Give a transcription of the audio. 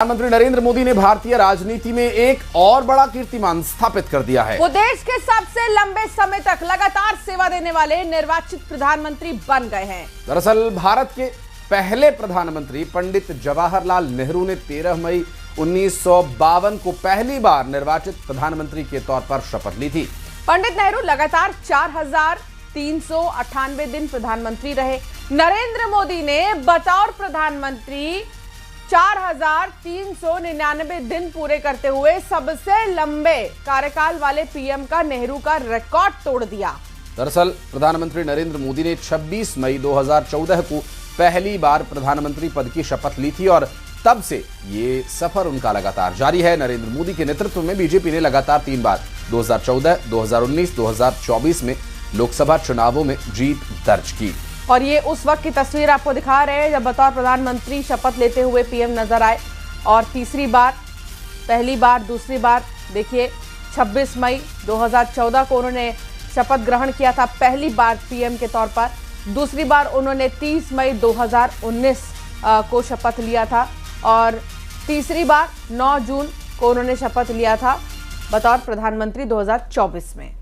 प्रधानमंत्री नरेंद्र मोदी ने भारतीय राजनीति में एक और बड़ा कीर्तिमान स्थापित कर दिया है। वो देश के सबसे लंबे समय तक लगातार सेवा देने वाले निर्वाचित प्रधानमंत्री बन गए हैं। दरअसल भारत के पहले प्रधानमंत्री पंडित जवाहरलाल नेहरू ने 13 मई 1952 को पहली बार निर्वाचित प्रधानमंत्री के तौर पर शपथ ली थी। पंडित नेहरू लगातार 4,398 दिन प्रधानमंत्री रहे। नरेंद्र मोदी ने बतौर प्रधानमंत्री 4,399 दिन पूरे करते हुए सबसे लंबे कार्यकाल वाले पीएम का नेहरू का रिकॉर्ड तोड़ दिया। दरअसल प्रधानमंत्री नरेंद्र मोदी ने 26 मई 2014 को पहली बार प्रधानमंत्री पद की शपथ ली थी और तब से ये सफर उनका लगातार जारी है। नरेंद्र मोदी के नेतृत्व में बीजेपी ने लगातार 3 बार 2014, 2019, 2024 में लोकसभा चुनावों में जीत दर्ज की। और ये उस वक्त की तस्वीर आपको दिखा रहे हैं जब बतौर प्रधानमंत्री शपथ लेते हुए पीएम नजर आए। और तीसरी बार, पहली बार, दूसरी बार देखिए 26 मई 2014 को उन्होंने शपथ ग्रहण किया था पहली बार पीएम के तौर पर। दूसरी बार उन्होंने 30 मई 2019 को शपथ लिया था और तीसरी बार 9 जून को उन्होंने शपथ लिया था बतौर प्रधानमंत्री 2024 में।